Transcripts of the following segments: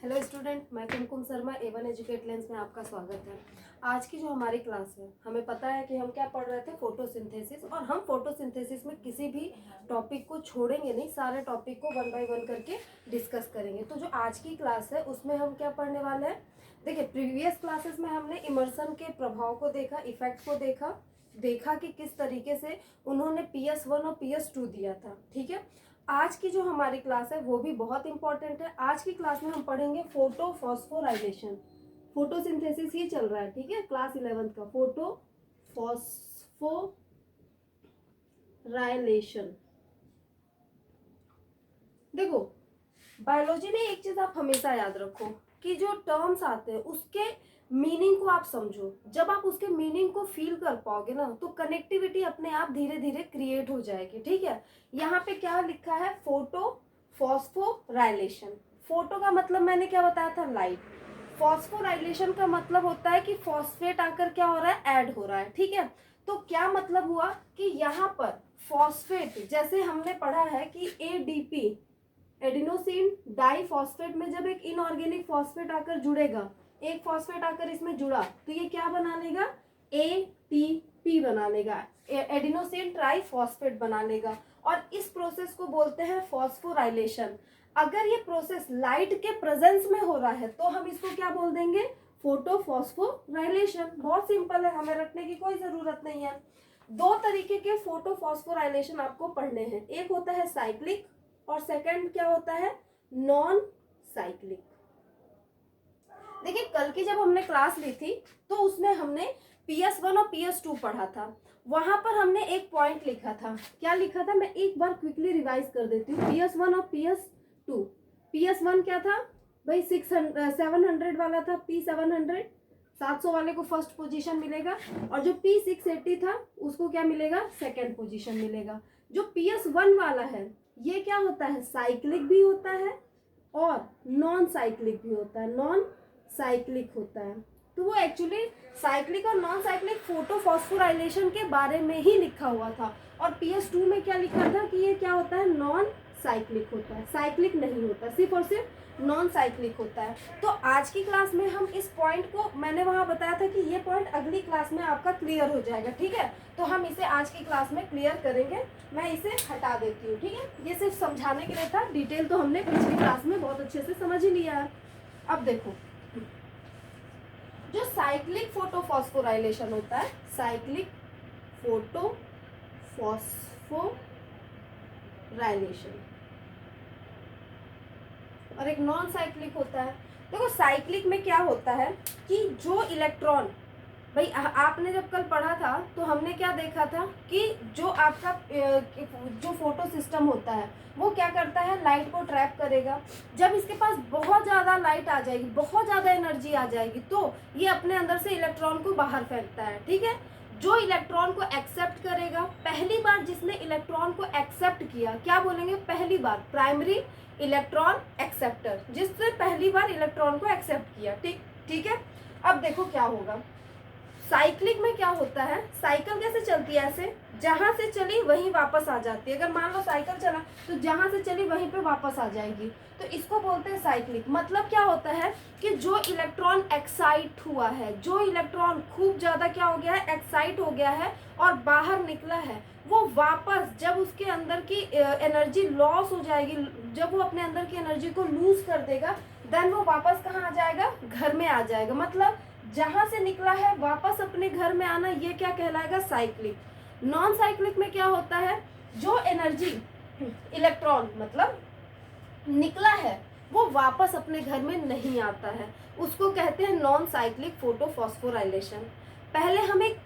Hello student, मैं कुमकुम Sharma A1 educate lens में आपका स्वागत है। आज की जो हमारी क्लास है, हमें पता है कि हम क्या पढ़ रहे थे, फोटोसिंथेसिस। और हम फोटोसिंथेसिस में किसी भी टॉपिक को छोड़ेंगे नहीं, सारे टॉपिक को वन बाय वन करके डिस्कस करेंगे। तो जो आज की क्लास है उसमें हम क्या पढ़ने वाले हैं, देखिए प्रीवियस क्लासेस में हमने इमर्सन के प्रभाव को देखा, इफेक्ट को देखा कि किस तरीके से उन्होंने PS1 और PS2 दिया था। ठीक है, आज की जो हमारी क्लास है वो भी बहुत इंपॉर्टेंट है। आज की क्लास में हम पढ़ेंगे फोटोफॉस्फोराइलेशन। फोटोसिंथेसिस ही चल रहा है, ठीक है, क्लास 11th का फोटोफॉस्फोराइलेशन। देखो, बायोलॉजी में एक चीज आप हमेशा याद रखो कि जो टर्म्स आते हैं उसके मीनिंग को आप समझो। जब आप उसके मीनिंग को फील कर पाओगे ना, तो कनेक्टिविटी अपने आप धीरे धीरे क्रिएट हो जाएगी। ठीक है, यहाँ पे क्या लिखा है, फोटो फॉस्फोराइलेशन। फोटो का मतलब मैंने क्या बताया था, लाइट। फॉस्फोराइलेशन का मतलब होता है कि फॉस्फेट आकर क्या हो रहा है, ऐड हो रहा है। ठीक है, तो क्या मतलब हुआ कि यहाँ पर फॉस्फेट, जैसे हमने पढ़ा है कि ADP एडिनोसिन डाइफॉस्फेट में जब एक इनऑर्गेनिक फॉस्फेट आकर जुड़ेगा, एक फॉस्फेट आकर इसमें जुड़ा, तो ये क्या बना लेगा, ATP बना लेगा, एडिनोसिन ट्राइफॉस्फेट बना लेगा। और इस प्रोसेस को बोलते हैं फॉस्फोराइलेशन। अगर ये प्रोसेस लाइट के प्रेजेंस में हो रहा है तो हम इसको क्या बोल देंगे, फोटोफॉस्फोराइलेशन। बहुत सिंपल है, हमें रखने की कोई जरूरत नहीं है। दो तरीके के फोटोफॉस्फोराइलेशन आपको पढ़ने हैं, एक होता है साइक्लिक और सेकंड क्या होता है, नॉन साइक्लिक। देखिए, कल की जब हमने क्लास ली थी तो उसमें हमने PS1 और PS2 पढ़ा था। वहां पर हमने एक पॉइंट लिखा था, क्या लिखा था, मैं एक बार क्विकली रिवाइज कर देती हूँ। PS1 और PS2, PS1 क्या था भाई, 700 वाला था, P700, 700 वाले को फर्स्ट पोजीशन मिलेगा, और जो P680 था उसको क्या मिलेगा, सेकंड पोजीशन मिलेगा। जो PS1 वाला है ये क्या होता है, साइक्लिक भी होता है और नॉन साइक्लिक भी होता है, नॉन साइक्लिक होता है। तो वो एक्चुअली साइक्लिक और नॉन साइक्लिक फोटोफॉस्फोराइलेशन के बारे में ही लिखा हुआ था। और PS2 में क्या लिखा था कि ये क्या होता है, नॉन साइक्लिक होता है, साइक्लिक नहीं होता, सिर्फ और सिर्फ नॉन साइक्लिक होता है। तो आज की क्लास में हम इस पॉइंट को, मैंने वहां बताया था कि ये पॉइंट अगली क्लास में आपका क्लियर हो जाएगा। ठीक है, तो हम इसे आज की क्लास में क्लियर करेंगे। मैं इसे हटा देती हूँ। ठीक है, ये सिर्फ समझाने के लिए था, डिटेल तो हमने पिछली क्लास में बहुत अच्छे से समझ ही लिया है। अब देखो, जो साइक्लिक फोटोफॉस्फोराइलेशन होता है, साइक्लिक फोटोफॉस्फोराइलेशन, और एक नॉन साइक्लिक होता है। देखो, साइक्लिक में क्या होता है कि जो इलेक्ट्रॉन, भाई आपने जब कल पढ़ा था तो हमने क्या देखा था कि जो आपका जो फोटो सिस्टम होता है वो क्या करता है, लाइट को ट्रैप करेगा। जब इसके पास बहुत ज़्यादा लाइट आ जाएगी, बहुत ज़्यादा एनर्जी आ जाएगी, तो ये अपने अंदर से इलेक्ट्रॉन को बाहर फेंकता है। ठीक है, जो इलेक्ट्रॉन को एक्सेप्ट करेगा, पहली बार जिसने इलेक्ट्रॉन को एक्सेप्ट किया, क्या बोलेंगे, पहली बार प्राइमरी इलेक्ट्रॉन एक्सेप्टर, जिसने पहली बार इलेक्ट्रॉन को एक्सेप्ट किया। ठीक है, अब देखो क्या होगा, साइक्लिक में क्या होता है, साइकिल कैसे चलती है, ऐसे जहां से चली वहीं वापस आ जाती है। अगर मान लो साइकिल चला तो जहां से चली वहीं पे वापस आ जाएगी, तो इसको बोलते हैं साइक्लिक। मतलब क्या होता है कि जो इलेक्ट्रॉन एक्साइट हुआ है, जो इलेक्ट्रॉन खूब ज्यादा क्या हो गया है, एक्साइट हो गया है और बाहर निकला है, वो वापस जब उसके अंदर की एनर्जी लॉस हो जाएगी, जब वो अपने अंदर की एनर्जी को लूज कर देगा, देन वो वापस कहाँ आ जाएगा, घर में आ जाएगा। मतलब जहां से निकला है वापस अपने घर में आना, ये क्या कहलाएगा, साइक्लिक। नॉन साइक्लिक में क्या होता है, जो एनर्जी इलेक्ट्रॉन मतलब निकला है वो वापस अपने घर में नहीं आता है, उसको कहते हैं नॉन साइक्लिक फोटोफॉस्फोराइलेशन। पहले हम एक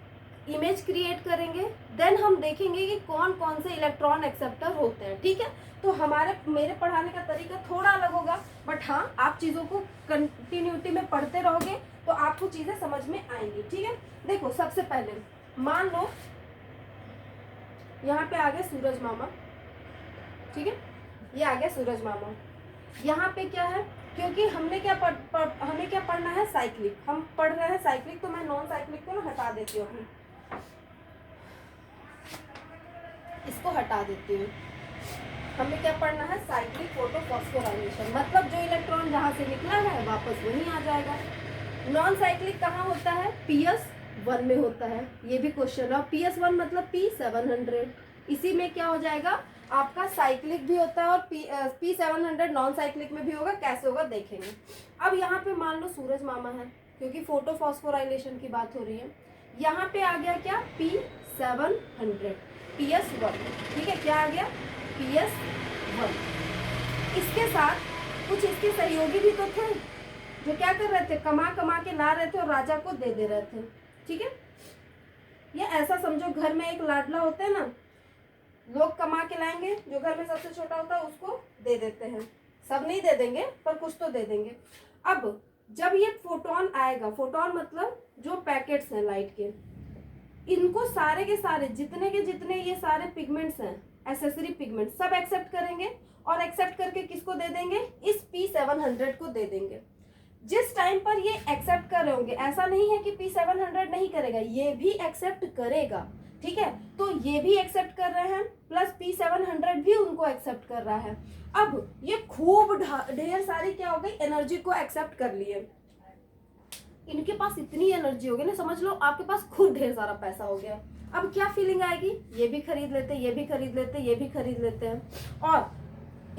इमेज क्रिएट करेंगे, देन हम देखेंगे कि कौन कौन से इलेक्ट्रॉन एक्सेप्टर होते हैं। ठीक है, तो मेरे पढ़ाने का तरीका थोड़ा अलग होगा, बट हाँ, आप चीज़ों को कंटिन्यूटी में पढ़ते रहोगे तो आपको चीज़ें समझ में आएंगी। ठीक है, देखो सबसे पहले मान लो यहाँ पे आ गए सूरज मामा। ठीक है, ये आ गया सूरज मामा। यहाँ पे क्या है, क्योंकि हमने क्या हमें क्या पढ़ना है, साइक्लिक, हम पढ़ रहे हैं साइक्लिक, तो मैं नॉन साइक्लिक को ना हटा देती हूँ, इसको हटा देती हूँ। हमें क्या पढ़ना है, साइक्लिक फोटोफॉस्फोराइलेशन। मतलब जो इलेक्ट्रॉन जहाँ से निकला है वापस वहीं आ जाएगा। नॉन साइक्लिक कहाँ होता है? PS1 में होता है। ये भी क्वेश्चन है। PS1 मतलब P700, इसी में क्या हो जाएगा आपका साइक्लिक भी होता है और P700 नॉन साइक्लिक में भी होगा। कैसे होगा देखेंगे। अब यहाँ पे मान लो सूरज मामा है, क्योंकि फोटो फॉस्फोराइलेशन की बात हो रही है। यहाँ पे आ गया क्या? P700 PS1, ठीक है, क्या आ गया? PS1। इसके साथ कुछ इसके सहयोगी भी तो थे जो क्या कर रहे थे? कमा कमा के ला रहे थे और राजा को दे दे रहे थे, ठीक है। ये ऐसा समझो, घर में एक लाडला होता है ना, लोग कमा के लाएंगे, जो घर में सबसे छोटा होता है उसको दे देते हैं। सब नहीं दे देंगे पर कुछ तो दे देंगे। अब जब ये फोटोन आएगा, फोटोन मतलब जो पैकेट्स हैं लाइट के, इनको सारे के सारे जितने के जितने ये सारे पिगमेंट्स हैं, एसेसरी पिगमेंट, सब एक्सेप्ट करेंगे और एक्सेप्ट करके किसको दे देंगे? इस P700 को दे देंगे। जिस टाइम पर ये एक्सेप्ट कर रहे होंगे, ऐसा नहीं है कि P700 नहीं करेगा, ये भी एक्सेप्ट करेगा, ठीक है। तो ये भी एक्सेप्ट कर रहे हैं प्लस P700 भी उनको एक्सेप्ट कर रहा है। अब ये खूब ढेर सारी क्या हो गई? एनर्जी को एक्सेप्ट कर लिए। इनके पास इतनी एनर्जी हो गई ना, समझ लो आपके पास खुद ढेर सारा पैसा हो गया। अब क्या फीलिंग आएगी? ये भी खरीद लेते, ये भी खरीद लेते, ये भी खरीद लेते हैं, और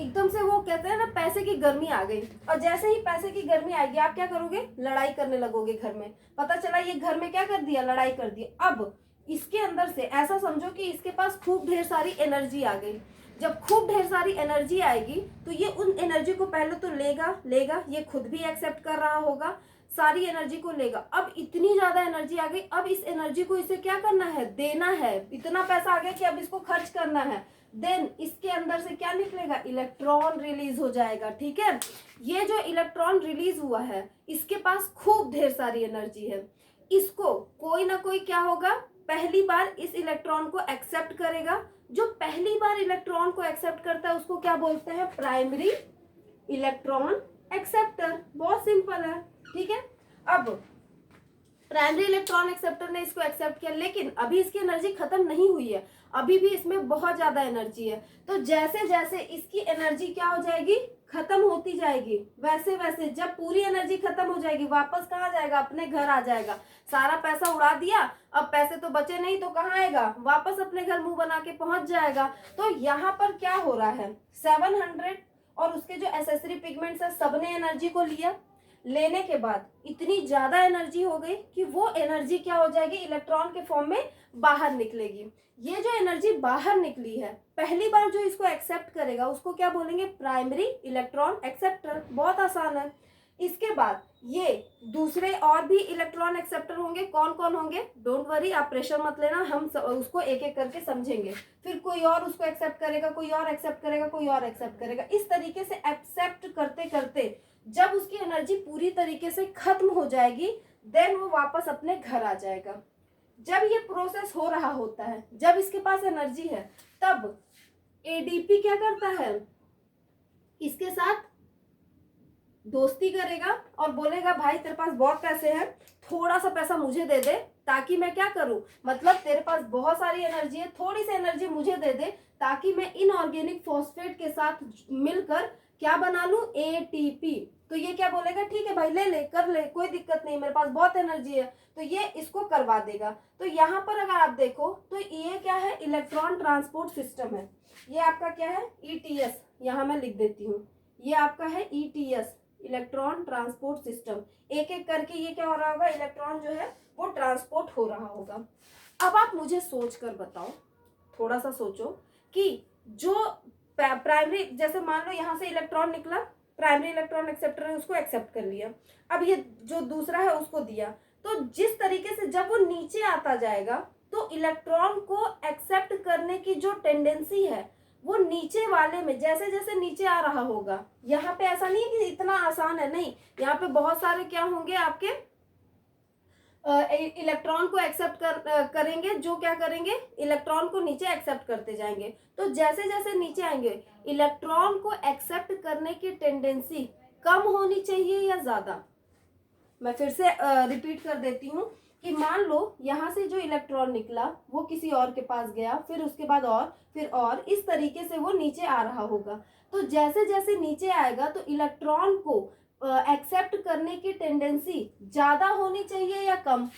एकदम से वो कहते हैं ना, पैसे की गर्मी आ गई। और जैसे ही पैसे की गर्मी आएगी, आप क्या करोगे? लड़ाई करने लगोगे घर में। पता चला ये घर में क्या कर दिया? लड़ाई कर दिया। अब इसके अंदर से ऐसा समझो कि इसके पास खूब ढेर सारी एनर्जी आ गई। जब खूब ढेर सारी एनर्जी आएगी तो ये उन एनर्जी को पहले तो लेगा, ये खुद भी एक्सेप्ट कर रहा होगा, सारी एनर्जी को लेगा। अब इतनी ज्यादा एनर्जी आ गई, अब इस एनर्जी को इसे क्या करना है? देना है। इतना पैसा आ गया कि अब इसको खर्च करना है। देन इसके अंदर से क्या निकलेगा? इलेक्ट्रॉन रिलीज हो जाएगा, ठीक है। ये जो इलेक्ट्रॉन रिलीज हुआ है, इसके पास खूब ढेर सारी एनर्जी है। इसको कोई ना कोई क्या होगा? पहली बार इस इलेक्ट्रॉन को एक्सेप्ट करेगा। जो पहली बार इलेक्ट्रॉन को एक्सेप्ट करता है उसको क्या बोलते हैं? Primary electron acceptor. बहुत सिंपल है, ठीक है। अब प्राइमरी इलेक्ट्रॉन एक्सेप्टर ने इसको एक्सेप्ट किया, लेकिन अभी इसकी एनर्जी खत्म नहीं हुई है, अभी भी इसमें बहुत ज्यादा एनर्जी है। तो जैसे जैसे इसकी एनर्जी क्या हो जाएगी? खत्म होती जाएगी, वैसे वैसे जब पूरी एनर्जी खत्म हो जाएगी, वापस कहाँ जाएगा? अपने घर आ जाएगा। सारा पैसा उड़ा दिया, अब पैसे तो बचे नहीं तो कहाँ आएगा? वापस अपने घर मुंह बना के पहुंच जाएगा। तो यहाँ पर क्या हो रहा है? 700 और उसके जो एसेसरी पिगमेंट्स है, सबने एनर्जी को लिया। लेने के बाद इतनी ज्यादा एनर्जी हो गई कि वो एनर्जी क्या हो जाएगी? इलेक्ट्रॉन के फॉर्म में बाहर निकलेगी। ये जो एनर्जी बाहर निकली है, पहली बार जो इसको एक्सेप्ट करेगा उसको क्या बोलेंगे? Primary electron acceptor. बहुत आसान है। इसके बाद ये दूसरे और भी इलेक्ट्रॉन एक्सेप्टर होंगे। कौन कौन होंगे? डोंट वरी, आप प्रेशर मत लेना, हम उसको एक एक करके समझेंगे। फिर कोई और उसको एक्सेप्ट करेगा, कोई और एक्सेप्ट करेगा, कोई और एक्सेप्ट करेगा। इस तरीके से एक्सेप्ट करते करते जब उसकी एनर्जी पूरी तरीके से खत्म हो जाएगी, देन वो वापस अपने घर आ जाएगा। जब ये प्रोसेस हो रहा होता है, जब इसके पास एनर्जी है, तब एडीपी क्या करता है? इसके साथ दोस्ती करेगा और बोलेगा भाई तेरे पास बहुत पैसे हैं, थोड़ा सा पैसा मुझे दे दे, ताकि मैं क्या करूं, मतलब तेरे पास बहुत सारी एनर्जी है, थोड़ी सी एनर्जी मुझे दे दे, ताकि मैं इनऑर्गेनिक फॉस्फेट के साथ मिलकर क्या बना लूं? एटीपी। तो ये क्या बोलेगा? ठीक है भाई, ले ले, कर ले, कोई दिक्कत नहीं, मेरे पास बहुत एनर्जी है। तो ये इसको करवा देगा। तो यहाँ पर अगर आप देखो तो ये क्या है? इलेक्ट्रॉन ट्रांसपोर्ट सिस्टम है। ये आपका क्या है? ईटीएस। यहाँ मैं लिख देती हूँ, ये आपका है ईटीएस, इलेक्ट्रॉन ट्रांसपोर्ट सिस्टम। एक एक करके ये क्या हो रहा होगा? इलेक्ट्रॉन जो है वो ट्रांसपोर्ट हो रहा होगा। अब आप मुझे सोच कर बताओ, थोड़ा सा सोचो कि जो प्राइमरी, जैसे मान लो यहाँ से इलेक्ट्रॉन निकला, प्राइमरी इलेक्ट्रॉन एक्सेप्टर ने उसको एक्सेप्ट कर लिया, अब ये जो दूसरा है उसको दिया, तो जिस तरीके से जब वो नीचे आता जाएगा तो इलेक्ट्रॉन को एक्सेप्ट करने की जो टेंडेंसी है वो नीचे वाले में जैसे जैसे नीचे आ रहा होगा। यहाँ पे ऐसा नहीं है कि इतना आसान है, नहीं, यहाँ पे बहुत सारे क्या होंगे? आपके इलेक्ट्रॉन को एक्सेप्ट करेंगे, जो क्या करेंगे? इलेक्ट्रॉन को नीचे एक्सेप्ट करते जाएंगे। तो जैसे जैसे नीचे आएंगे, इलेक्ट्रॉन को एक्सेप्ट करने की टेंडेंसी कम होनी चाहिए या ज्यादा? मैं फिर से रिपीट कर देती हूँ कि मान लो यहाँ से जो इलेक्ट्रॉन निकला वो किसी और के पास गया, फिर उसके बाद और, फिर और, इस तरीके से वो नीचे आ रहा होगा। तो जैसे जैसे नीचे आएगा तो इलेक्ट्रॉन को एक्सेप्ट करने की टेंडेंसी ज्यादा होनी चाहिए या कम?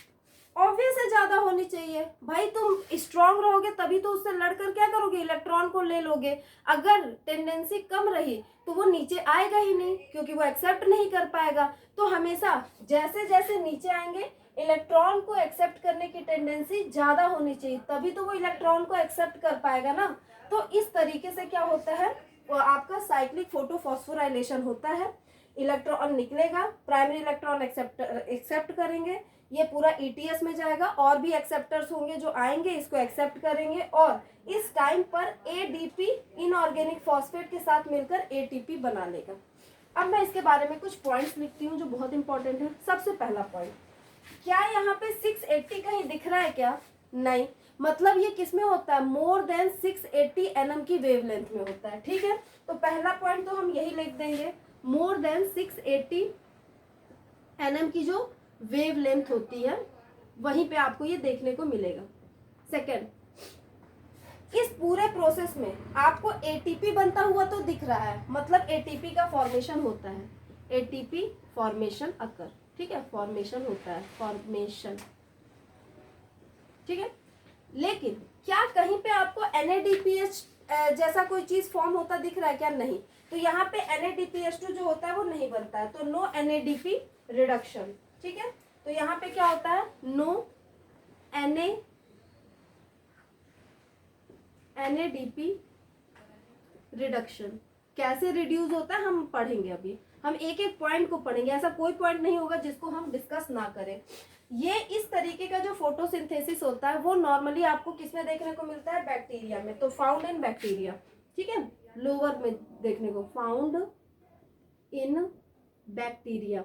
ऑब्वियस है ज्यादा होनी चाहिए भाई, तुम स्ट्रांग रहोगे तभी तो उससे लड़कर क्या करोगे, इलेक्ट्रॉन को ले लोगे। अगर टेंडेंसी कम रही तो वो नीचे आएगा ही नहीं, क्योंकि वो एक्सेप्ट नहीं कर पाएगा। तो हमेशा जैसे जैसे नीचे आएंगे इलेक्ट्रॉन को एक्सेप्ट करने की टेंडेंसी ज्यादा होनी चाहिए, तभी तो वो इलेक्ट्रॉन को एक्सेप्ट कर पाएगा ना। तो इस तरीके से क्या होता है, वो आपका साइक्लिक फोटोफॉस्फोराइलेशन होता है। इलेक्ट्रॉन निकलेगा, प्राइमरी इलेक्ट्रॉन एक्सेप्ट करेंगे, ये पूरा ईटीएस में जाएगा, और भी एक्सेप्टर्स होंगे जो आएंगे इसको एक्सेप्ट करेंगे, और इस टाइम पर एडीपी इनऑर्गेनिक फॉस्फेट के साथ मिलकर एटीपी बना लेगा। अब मैं इसके बारे में कुछ पॉइंट्स लिखती हूँ जो बहुत इंपॉर्टेंट है। सबसे पहला पॉइंट, क्या यहाँ पे 680 कहीं दिख रहा है क्या? नहीं, मतलब ये किस में होता है, मोर देन 680 nm की वेवलेंथ में होता है। ठीक है, तो पहला पॉइंट तो हम यही लिख देंगे, मोर देन 680 nm की जो वेवलेंथ होती है वहीं पे आपको ये देखने को मिलेगा। सेकंड, इस पूरे प्रोसेस में आपको एटीपी बनता हुआ तो दिख रहा है, मतलब एटीपी का फॉर्मेशन होता है, एटीपी फॉर्मेशन अकर, ठीक है, फॉर्मेशन होता है, फॉर्मेशन, ठीक है। लेकिन क्या कहीं पे आपको NADPH जैसा कोई चीज फॉर्म होता दिख रहा है क्या? नहीं। तो यहाँ पे NADPH2 जो होता है वो नहीं बनता है, तो नो NADP रिडक्शन, ठीक है। तो यहाँ पे क्या होता है, नो NADP रिडक्शन। कैसे रिड्यूस होता है हम पढ़ेंगे अभी, हम एक एक पॉइंट को पढ़ेंगे, ऐसा कोई पॉइंट नहीं होगा जिसको हम डिस्कस ना करें। ये इस तरीके का जो फोटोसिंथेसिस होता है वो नॉर्मली आपको किसमें देखने को मिलता है, बैक्टीरिया में, तो फाउंड इन बैक्टीरिया, ठीक है, लोअर में देखने को, फाउंड इन बैक्टीरिया।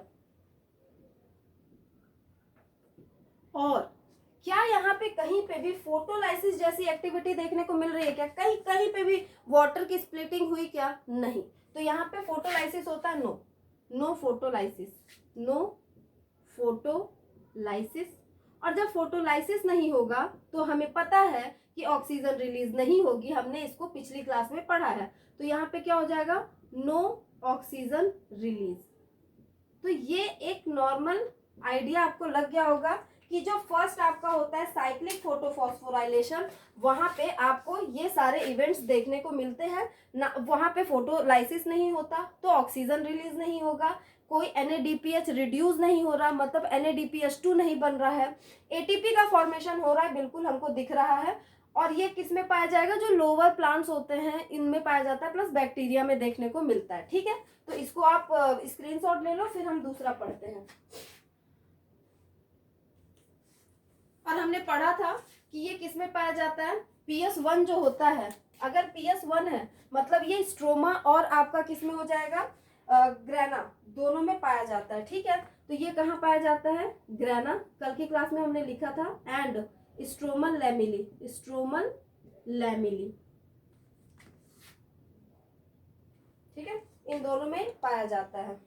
और क्या यहाँ पे कहीं पे भी फोटोलाइसिस जैसी एक्टिविटी देखने को मिल रही है क्या? कहीं कहीं पे भी वाटर की स्प्लिटिंग हुई क्या? नहीं। तो यहाँ पे फोटोलाइसिस होता है, no, no photolysis, no photolysis. और जब फोटोलाइसिस नहीं होगा तो हमें पता है कि ऑक्सीजन रिलीज नहीं होगी, हमने इसको पिछली क्लास में पढ़ा है। तो यहाँ पे क्या हो जाएगा, नो ऑक्सीजन रिलीज। तो ये एक नॉर्मल आइडिया आपको लग गया होगा कि जो फर्स्ट आपका होता है साइक्लिक फोटोफॉस्फोराइलेशन, वहां पे आपको ये सारे इवेंट्स देखने को मिलते हैं ना। वहां पे फोटोलाइसिस नहीं होता तो ऑक्सीजन रिलीज नहीं होगा, कोई NADPH रिड्यूस नहीं हो रहा, मतलब NADPH2 नहीं बन रहा है, एटीपी का फॉर्मेशन हो रहा है, बिल्कुल हमको दिख रहा है। और ये किस में पाया जाएगा, जो लोअर प्लांट्स होते हैं इनमें पाया जाता है, प्लस बैक्टीरिया में देखने को मिलता है। ठीक है, तो इसको आप स्क्रीनशॉट ले लो, फिर हम दूसरा पढ़ते हैं। और हमने पढ़ा था कि ये किस में पाया जाता है, PS1 जो होता है, अगर PS1 है मतलब ये स्ट्रोमा और आपका किस में हो जाएगा, ग्रेना, दोनों में पाया जाता है। ठीक है, तो ये कहाँ पाया जाता है, ग्रेना, कल की क्लास में हमने लिखा था, and stromal lamellae, stromal lamellae, ठीक है, इन दोनों में पाया जाता है।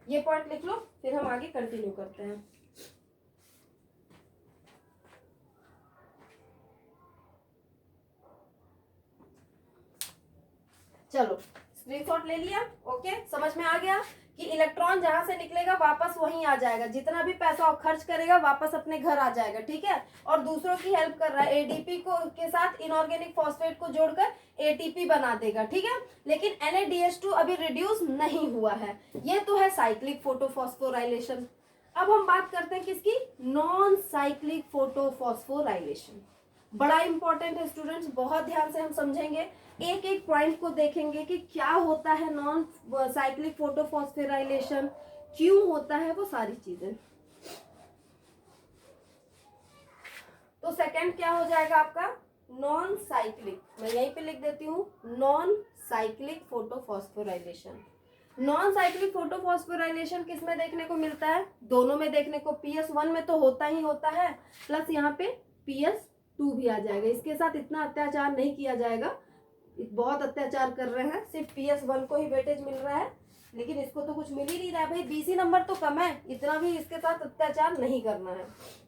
ये पॉइंट लिख लो, फिर हम आगे कंटिन्यू करते हैं। चलो स्क्रीनशॉट ले लिया, ओके, समझ में आ गया कि इलेक्ट्रॉन जहां से निकलेगा वापस वहीं आ जाएगा, जितना भी पैसा खर्च करेगा वापस अपने घर आ जाएगा। ठीक है, और दूसरों की हेल्प कर रहा है, एडीपी को के साथ इनऑर्गेनिक फॉस्फेट को जोड़कर एटीपी बना देगा। ठीक है, लेकिन NADH2 अभी रिड्यूस नहीं हुआ है। ये तो है साइक्लिक फोटोफॉस्फोराइलेशन। अब हम बात करते हैं किसकी, नॉन साइक्लिक फोटोफॉस्फोराइलेशन। बड़ा इंपॉर्टेंट है स्टूडेंट्स, बहुत ध्यान से हम समझेंगे, एक एक पॉइंट को देखेंगे कि क्या होता है नॉन साइक्लिक फोटोफॉस्फोराइलेशन, क्यों होता है, वो सारी चीजें। तो सेकंड क्या हो जाएगा आपका, नॉन साइक्लिक, मैं यहीं पे लिख देती हूँ, non cyclic photophosphorylation. Non cyclic photophosphorylation किस में देखने को मिलता है, दोनों में देखने को, PS1 में तो होता ही होता है, प्लस यहाँ पे PS2 भी आ जाएगा। इसके साथ इतना अत्याचार नहीं किया जाएगा, बहुत अत्याचार कर रहे हैं, सिर्फ PS1 को ही वेटेज मिल रहा है, लेकिन इसको तो कुछ मिल ही नहीं रहा है भाई, BC नंबर तो कम है, इतना भी इसके साथ अत्याचार नहीं करना है।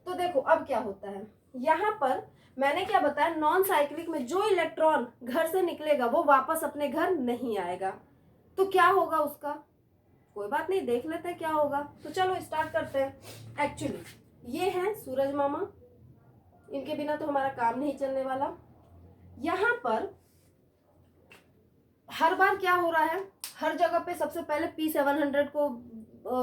तो देखो अब क्या होता है, यहाँ पर मैंने क्या बताया, नॉन साइक्लिक में जो इलेक्ट्रॉन घर से निकलेगा वो वापस अपने घर नहीं आएगा, तो क्या होगा उसका, कोई बात नहीं, देख लेते हैं क्या होगा। तो चलो स्टार्ट करते हैं। एक्चुअली ये है सूरज मामा, इनके बिना तो हमारा काम नहीं चलने वाला। यहाँ पर हर बार क्या हो रहा है, हर जगह पे सबसे पहले P700 को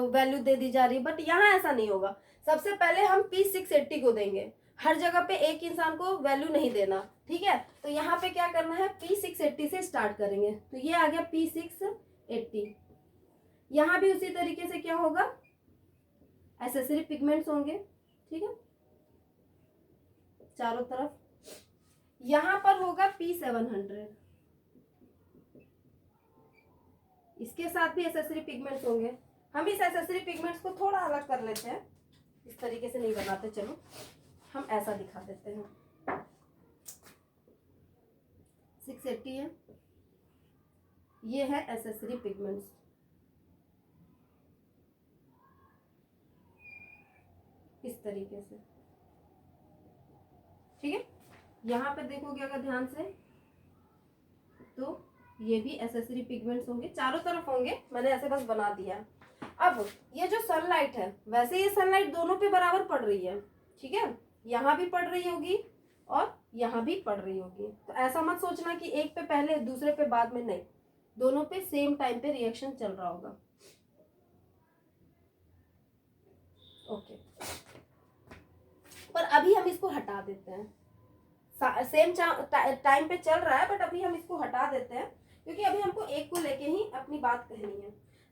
वैल्यू दे दी जा रही है, बट यहाँ ऐसा नहीं होगा। सबसे पहले हम P680 को देंगे, हर जगह पे एक इंसान को वैल्यू नहीं देना, ठीक है। तो यहाँ पे क्या करना है, P680 से स्टार्ट करेंगे। तो ये आ गया P680। यहाँ भी उसी तरीके से क्या होगा, एसेसरी पिगमेंट्स होंगे, ठीक है, चारों तरफ। यहाँ पर होगा P700, इसके साथ भी एसेसरी पिगमेंट्स होंगे। हम इस एसेसरी पिगमेंट्स को थोड़ा अलग कर लेते हैं, इस तरीके से नहीं बनाते, चलो हम ऐसा दिखा देते हैं। 680 है, ये है एसेसरी पिगमेंट्स, इस तरीके से, ठीक है। यहाँ पे देखोगे अगर ध्यान से तो ये भी एसेसरी पिगमेंट्स होंगे, चारों तरफ होंगे, मैंने ऐसे बस बना दिया। अब ये जो सनलाइट है, वैसे ये सनलाइट दोनों पे बराबर पड़ रही है, ठीक है, यहाँ भी पड़ रही होगी और यहाँ भी पड़ रही होगी। तो ऐसा मत सोचना कि एक पे पहले दूसरे पे बाद में, नहीं, दोनों पे सेम टाइम पे रिएक्शन चल रहा होगा। ओके, पर अभी हम इसको हटा देते हैं, सेम टाइम पे चल रहा है, बट अभी हम इसको हटा देते हैं क्योंकि अभी हमको एक को लेके ही अपनी बात कहनी है।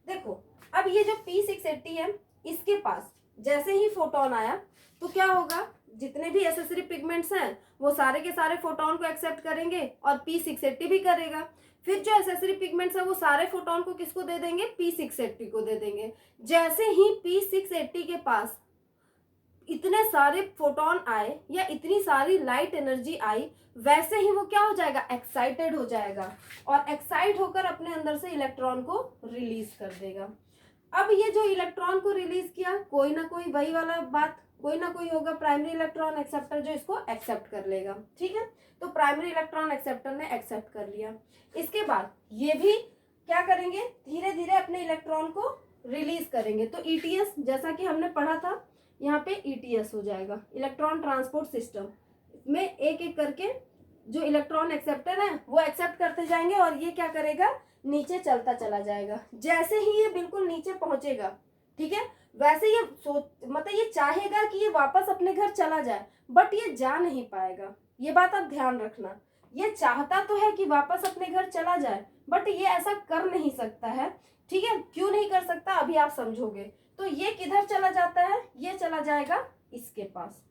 देखो, अब ये जो P680 है, इसके पास जैसे ही फोटोन आया तो क्या होगा, जितने भी एसेसरी पिगमेंट्स हैं वो सारे के सारे फोटोन को एक्सेप्ट करेंगे और P680 भी करेगा। फिर जो एसेसरी पिगमेंट्स है वो सारे फोटोन को किसको दे देंगे, P680 को दे देंगे। जैसे ही P680 के पास इतने सारे फोटोन आए या इतनी सारी लाइट एनर्जी आई, वैसे ही वो क्या हो जाएगा, एक्साइटेड हो जाएगा और एक्साइट होकर अपने अंदर से इलेक्ट्रॉन को रिलीज कर देगा। अब ये जो इलेक्ट्रॉन को रिलीज किया, कोई ना कोई, वही वाला बात, कोई ना कोई होगा प्राइमरी इलेक्ट्रॉन एक्सेप्टर जो इसको एक्सेप्ट कर लेगा, ठीक है। तो प्राइमरी इलेक्ट्रॉन एक्सेप्टर ने एक्सेप्ट कर लिया। इसके बाद ये भी क्या करेंगे, धीरे धीरे अपने इलेक्ट्रॉन को रिलीज करेंगे। तो ETS, जैसा कि हमने पढ़ा था, यहाँ पे ETS हो जाएगा, इलेक्ट्रॉन ट्रांसपोर्ट सिस्टम में एक एक करके जो इलेक्ट्रॉन एक्सेप्टर है वो एक्सेप्ट करते जाएंगे और ये क्या करेगा, नीचे चलता चला जाएगा। जैसे ही ये बिल्कुल नीचे पहुंचेगा, ठीक है, वैसे ये मतलब ये चाहेगा कि ये वापस अपने घर चला जाए, बट ये जा नहीं पाएगा। ये बात आप ध्यान रखना, ये चाहता तो है कि वापस अपने घर चला जाए, बट ये ऐसा कर नहीं सकता है, ठीक है। क्यों नहीं कर सकता, अभी आप समझोगे। तो ये किधर चला जाता है, ये चला जाएगा इसके पास।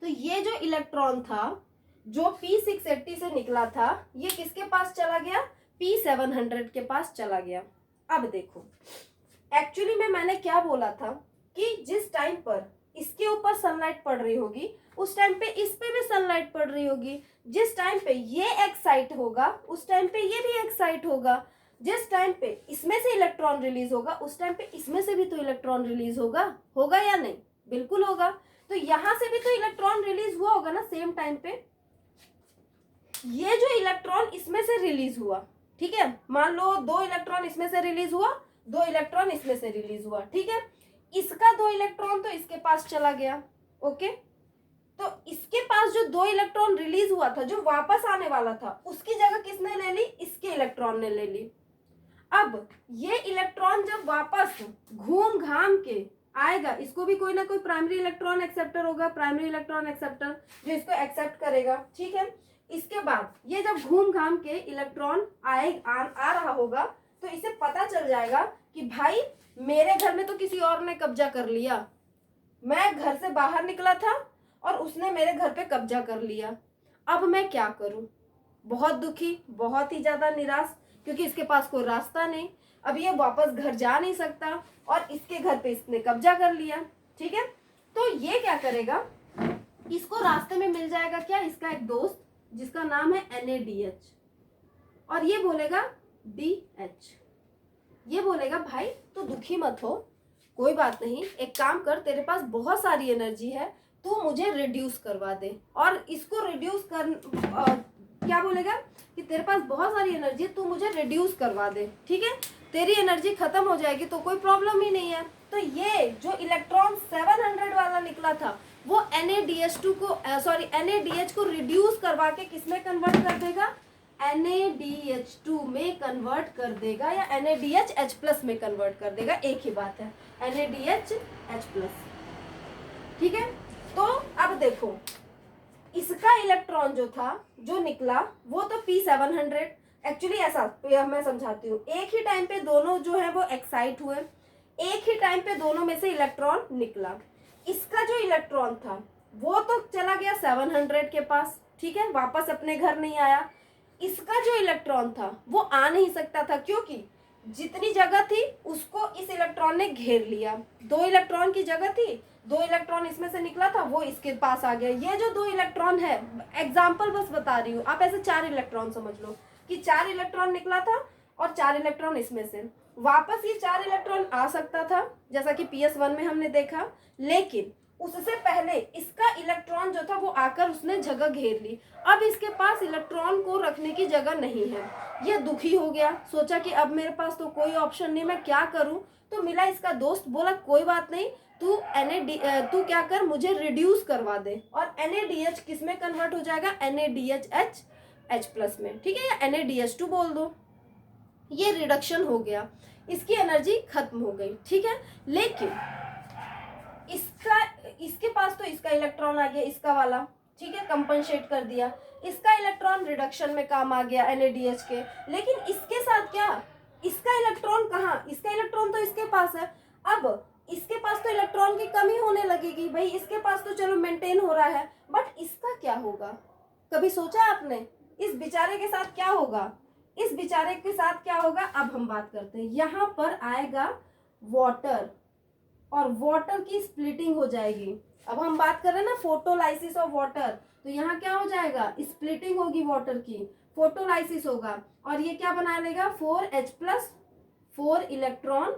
तो ये जो इलेक्ट्रॉन था जो P680 से निकला था, ये किसके पास चला गया, P700 के पास चला गया। अब देखो, एक्चुअली में मैंने क्या बोला था कि जिस टाइम पर इसके ऊपर सनलाइट पड़ रही होगी उस टाइम पे इस पे भी सनलाइट पड़ रही होगी। जिस टाइम पे ये एक्साइट होगा उस टाइम पे ये भी एक्साइट होगा। जिस टाइम पे इसमें से इलेक्ट्रॉन रिलीज होगा उस टाइम पे इसमें से भी तो इलेक्ट्रॉन रिलीज होगा, होगा या नहीं, बिल्कुल होगा। तो यहां से भी तो इलेक्ट्रॉन रिलीज हुआ होगा ना सेम टाइम पे। ये जो इलेक्ट्रॉन इसमें से रिलीज हुआ, ठीक है, मान लो 2 इलेक्ट्रॉन इसमें से रिलीज हुआ, 2 इलेक्ट्रॉन इसमें से रिलीज हुआ, ठीक है। इसका 2 इलेक्ट्रॉन तो इसके पास चला गया, ओके। तो इसके पास जो 2 इलेक्ट्रॉन रिलीज हुआ था, जो वापस आने वाला था, उसकी जगह किसने ले ली, इसके इलेक्ट्रॉन ने ले ली। अब ये इलेक्ट्रॉन जब वापस घूम घाम के आएगा, इसको भी कोई ना कोई प्राइमरी इलेक्ट्रॉन एक्सेप्टर होगा, प्राइमरी इलेक्ट्रॉन एक्सेप्टर जो इसको एक्सेप्ट करेगा, ठीक है। इसके बाद ये जब घूम घाम के इलेक्ट्रॉन आ रहा होगा तो इसे पता चल जाएगा कि भाई मेरे घर में तो किसी और ने कब्जा कर लिया, मैं घर से बाहर निकला था और उसने मेरे घर पे कब्जा कर लिया, अब मैं क्या करूं। बहुत दुखी, बहुत ही ज्यादा निराश, क्योंकि इसके पास कोई रास्ता नहीं, अब ये वापस घर जा नहीं सकता और इसके घर पे इसने कब्जा कर लिया, ठीक है। तो ये क्या करेगा, इसको रास्ते में मिल जाएगा क्या, इसका एक दोस्त जिसका नाम है NaDH, और ये बोलेगा DH। ये बोलेगा भाई तो दुखी मत हो, कोई बात नहीं, एक काम कर, तेरे पास बहुत सारी एनर्जी है, तू मुझे रिड्यूस करवा दे। और इसको रिड्यूस क्या बोलेगा कि तेरे पास बहुत सारी एनर्जी है, तू मुझे रिड्यूस करवा दे, ठीक है, तेरी एनर्जी खत्म हो जाएगी तो कोई प्रॉब्लम ही नहीं है। तो ये जो इलेक्ट्रॉन 700 वाला निकला था वो NaDH2 को सॉरी NaDH को रिड्यूस करवा के किसमें कन्वर्ट कर देगा, NaDH2 में कन्वर्ट कर देगा या NaDH+ में कन्वर्ट कर देगा, एक ही बात है, NaDH+, ठीक है। तो अब देखो इसका इलेक्ट्रॉन जो था जो निकला वो तो P700, एक्चुअली ऐसा मैं समझाती हूँ, एक ही टाइम पे दोनों जो है वो एक्साइट हुए, एक ही टाइम पे दोनों में से इलेक्ट्रॉन निकला। इसका जो इलेक्ट्रॉन था वो तो चला गया 700 के पास, ठीक है, वापस अपने घर नहीं आया। इसका जो इलेक्ट्रॉन था वो आ नहीं सकता था क्योंकि जितनी जगह थी उसको इस इलेक्ट्रॉन ने घेर लिया, 2 इलेक्ट्रॉन की जगह थी, 2 इलेक्ट्रॉन इसमें से निकला था वो इसके पास आ गया। ये जो 2 इलेक्ट्रॉन है, एग्जाम्पल बस बता रही हूँ, आप ऐसे 4 इलेक्ट्रॉन समझ लो कि 4 इलेक्ट्रॉन निकला था और 4 इलेक्ट्रॉन इसमें से, वापस ये 4 इलेक्ट्रॉन आ सकता था जैसा कि PS1 में हमने देखा, लेकिन उससे पहले इसका इलेक्ट्रॉन जो था वो आकर उसने जगह घेर ली। अब इसके पास इलेक्ट्रॉन को रखने की जगह नहीं है, ये दुखी हो गया, सोचा कि अब मेरे पास तो कोई ऑप्शन नहीं, मैं क्या करूं। तो मिला इसका दोस्त, बोला कोई बात नहीं, तू क्या कर, मुझे रिड्यूस करवा दे, और NaDH किस में कन्वर्ट हो जाएगा, NaDH+ में, ठीक है, या NaDH2 बोल दो। ये रिडक्शन हो गया, इसकी एनर्जी खत्म हो गई, ठीक है। लेकिन इसके पास तो इसका इलेक्ट्रॉन आ गया, इसका वाला, ठीक है, कंपनसेट कर दिया, इसका इलेक्ट्रॉन रिडक्शन में काम आ गया NaDH के। लेकिन इसके साथ क्या, इसका इलेक्ट्रॉन कहाँ, इसका इलेक्ट्रॉन तो इसके पास है, अब इसके पास तो इलेक्ट्रॉन की कमी होने लगेगी भाई, इसके पास तो चलो मेंटेन हो रहा है, बट इसका क्या होगा, कभी सोचा आपने इस बेचारे के साथ क्या होगा, इस बेचारे के साथ क्या होगा, अब हम बात करते हैं। यहाँ पर आएगा वाटर और वाटर की स्प्लिटिंग हो जाएगी। अब हम बात कर रहे हैं ना फोटोलाइसिस ऑफ वाटर, तो यहाँ क्या हो जाएगा, स्प्लिटिंग होगी वाटर की, फोटोलाइसिस होगा, और ये क्या बना लेगा 4H+, 4 इलेक्ट्रॉन,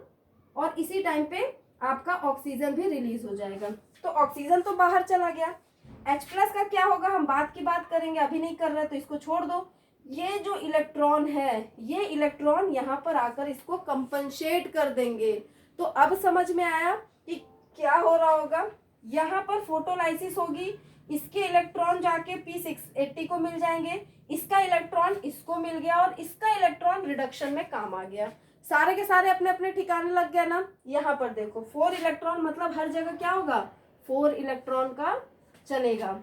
और इसी टाइम पे आपका ऑक्सीजन भी रिलीज हो जाएगा। तो ऑक्सीजन तो बाहर चला गया, H+ का क्या होगा हम बात की बात करेंगे, अभी नहीं कर रहे तो इसको छोड़ दो। ये जो इलेक्ट्रॉन है, ये इलेक्ट्रॉन यहाँ पर आकर इसको कंपनसेट कर देंगे। तो अब समझ में आया कि क्या हो रहा होगा, यहाँ पर फोटोलाइसिस होगी, इसके इलेक्ट्रॉन जाके P680 को मिल जाएंगे, इसका इलेक्ट्रॉन इसको मिल गया, और इसका इलेक्ट्रॉन रिडक्शन में काम आ गया, सारे के सारे अपने अपने ठिकाने लग गया ना। यहाँ पर देखो 4 इलेक्ट्रॉन, मतलब हर जगह क्या होगा, 4 इलेक्ट्रॉन का चलेगा।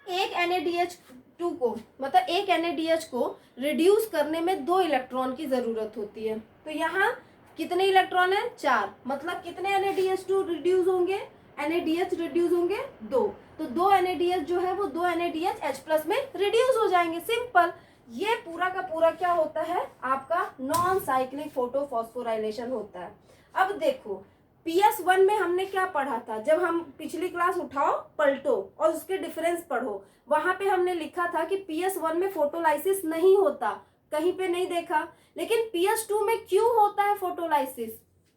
एक NaDH2 को, मतलब एक NaDH को रिड्यूस करने में 2 इलेक्ट्रॉन की जरूरत होती है। तो यहाँ कितने इलेक्ट्रॉन है, 4, मतलब कितने NaDH2 रिड्यूस होंगे, NaDH रिड्यूस होंगे 2, तो 2 NaDH जो है वो 2 NaDH+ में रिड्यूस हो जाएंगे, सिंपल। ये पूरा का पूरा क्या होता है, आपका नॉन साइक्लिक फोटोफॉस्फोराइलेशन होता है। अब देखो PS1 में हमने क्या पढ़ा था, जब हम पिछली क्लास उठाओ पलटो और उसके डिफरेंस पढ़ो, वहां पे हमने लिखा था कि PS1 में फोटोलाइसिस नहीं होता, कहीं पे नहीं देखा, लेकिन PS2 में क्यों होता है फोटोलाइसिस,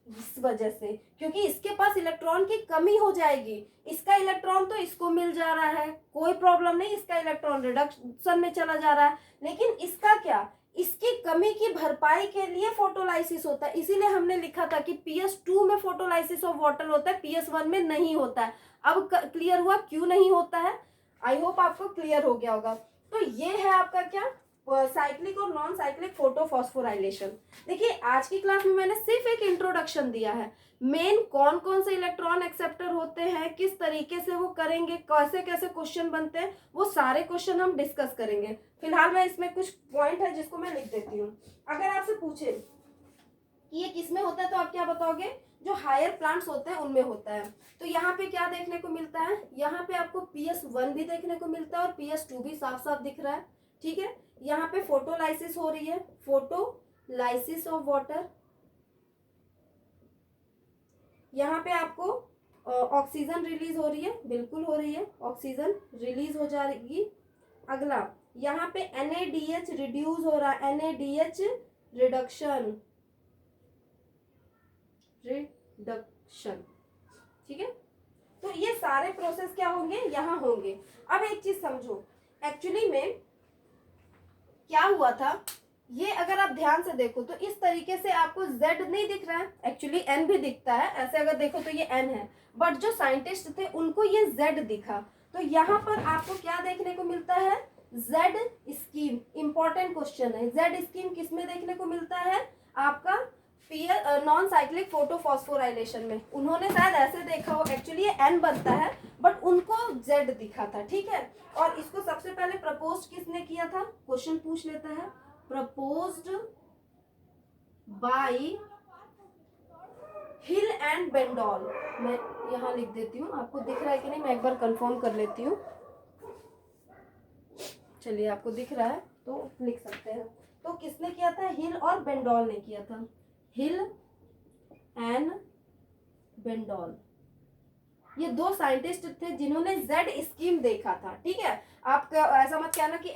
इस वजह से क्योंकि इसके पास इलेक्ट्रॉन की कमी हो जाएगी, इसका इलेक्ट्रॉन तो इसको मिल जा रहा है, कोई प्रॉब्लम नहीं, इसका इलेक्ट्रॉन रिडक्शन में चला जा रहा है, लेकिन इसका क्या, इसकी कमी की भरपाई के लिए फोटोलाइसिस होता है। इसीलिए हमने लिखा था कि PS2 में फोटोलाइसिस ऑफ वाटर होता है, PS1 में नहीं होता है। अब क्लियर हुआ क्यों नहीं होता है, आई होप आपको क्लियर हो गया होगा। तो ये है आपका क्या, साइक्लिक और नॉन साइक्लिक फोटोफॉस्फोराइलेशन। देखिए आज की क्लास में मैंने सिर्फ एक इंट्रोडक्शन दिया है, मेन कौन कौन से इलेक्ट्रॉन एक्सेप्टर होते हैं, किस तरीके से वो करेंगे, कैसे कैसे क्वेश्चन बनते हैं, वो सारे क्वेश्चन हम डिस्कस करेंगे। फिलहाल मैं इसमें कुछ पॉइंट है जिसको मैं लिख देती हूँ। अगर आपसे पूछे कि ये किस में होता है तो आप क्या बताओगे, जो हायर प्लांट्स होते हैं उनमें होता है। तो यहाँ पे क्या देखने को मिलता है, यहाँ पे आपको PS1 भी देखने को मिलता है और PS2 भी साफ साफ दिख रहा है, ठीक है। यहाँ पे फोटोलाइसिस हो रही है, फोटोलाइसिस ऑफ वाटर। यहाँ पे आपको ऑक्सीजन रिलीज हो रही है, बिल्कुल हो रही है, ऑक्सीजन रिलीज हो जाएगी। अगला यहाँ पे NaDH रिड्यूस हो रहा है, NaDH रिडक्शन, ठीक है। तो ये सारे प्रोसेस क्या होंगे, यहाँ होंगे। अब एक चीज समझो, एक्चुअली में क्या हुआ था, ये अगर आप ध्यान से देखो तो इस तरीके से आपको Z नहीं दिख रहा है, एक्चुअली N भी दिखता है, ऐसे अगर देखो तो ये N है, बट जो साइंटिस्ट थे उनको ये Z दिखा। तो यहाँ पर आपको क्या देखने को मिलता है, Z स्कीम। इंपॉर्टेंट क्वेश्चन है, Z स्कीम किस में देखने को मिलता है, आपका नॉन साइक्लिक फोटोफॉस्फोराइलेशन में। उन्होंने शायद ऐसे देखा हो, एक्चुअली ये N बनता है बट उनको Z दिखा था, ठीक है। और इसको सबसे पहले प्रपोज किसने किया था, क्वेश्चन पूछ लेता है, प्रपोज्ड बाय हिल एंड बेंडॉल। मैं यहाँ लिख देती हूँ, आपको दिख रहा है कि नहीं मैं एक बार कंफर्म कर लेती हूँ। चलिए आपको दिख रहा है तो लिख सकते हैं। तो किसने किया था, हिल और बेंडॉल ने किया था, हिल एंड बेंडॉल। ये दो साइंटिस्ट थे जिन्होंने Z स्कीम देखा था, ठीक है। आप ऐसा मत कहना कि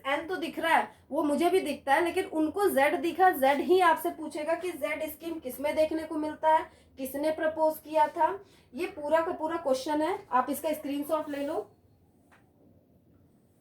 N तो दिख रहा है, वो मुझे भी दिखता है, लेकिन उनको Z दिखा। Z ही आपसे पूछेगा कि Z स्कीम किसमें देखने को मिलता है, किसने प्रपोज किया था। ये पूरा का पूरा क्वेश्चन है, आप इसका स्क्रीनशॉट ले लो।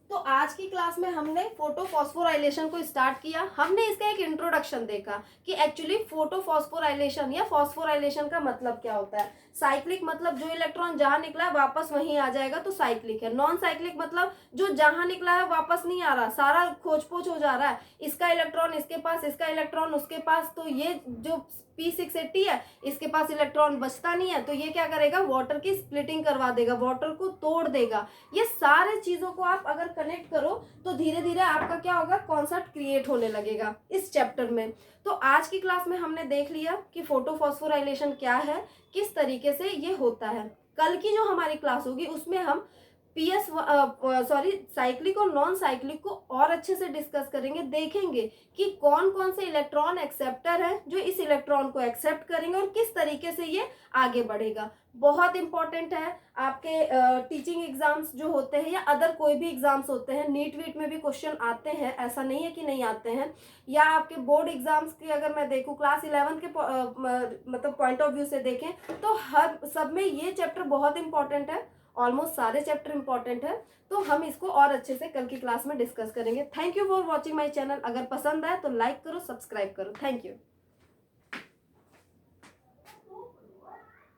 तो आज की क्लास में हमने फोटोफॉस्फोराइलेशन को स्टार्ट किया। हमने इसका एक इंट्रोडक्शन देखा कि एक्चुअली फोटोफॉस्फोराइलेशन या फॉस्फोराइलेशन का मतलब क्या होता है। साइक्लिक मतलब जो इलेक्ट्रॉन जहां निकला है वापस वहीं आ जाएगा तो साइक्लिक है। नॉन साइक्लिक मतलब जो जहां निकला है वापस नहीं आ रहा, सारा खोज पोच हो जा रहा है, इसका इलेक्ट्रॉन इसके पास, इसका इलेक्ट्रॉन उसके पास, तो ये जो P680 है इसके पास इलेक्ट्रॉन बचता नहीं है, तो ये क्या करेगा, वाटर की स्प्लिटिंग करवा देगा, वाटर को तोड़ देगा। ये सारे चीजों को आप अगर कनेक्ट करो तो धीरे धीरे आपका क्या होगा, कॉन्सेप्ट क्रिएट होने लगेगा इस चैप्टर में। तो आज की क्लास में हमने देख लिया कि फोटोफॉस्फोराइलेशन क्या है, किस तरीके से ये होता है। कल की जो हमारी क्लास होगी उसमें हम साइक्लिक और नॉन साइक्लिक को और अच्छे से डिस्कस करेंगे, देखेंगे कि कौन कौन से इलेक्ट्रॉन एक्सेप्टर हैं जो इस इलेक्ट्रॉन को एक्सेप्ट करेंगे और किस तरीके से ये आगे बढ़ेगा। बहुत इंपॉर्टेंट है आपके टीचिंग एग्जाम्स जो होते हैं या अदर कोई भी एग्जाम्स होते हैं, नीट वीट में भी क्वेश्चन आते हैं, ऐसा नहीं है कि नहीं आते हैं, या आपके बोर्ड एग्जाम्स की अगर मैं देखूँ क्लास 11 के मतलब पॉइंट ऑफ व्यू से देखें तो हर सब में ये चैप्टर बहुत इंपॉर्टेंट है, ऑलमोस्ट सारे चैप्टर इंपॉर्टेंट है। तो हम इसको और अच्छे से कल की क्लास में डिस्कस करेंगे। Thank you for watching my channel. अगर पसंद आए तो लाइक करो, सब्सक्राइब करो। Thank you.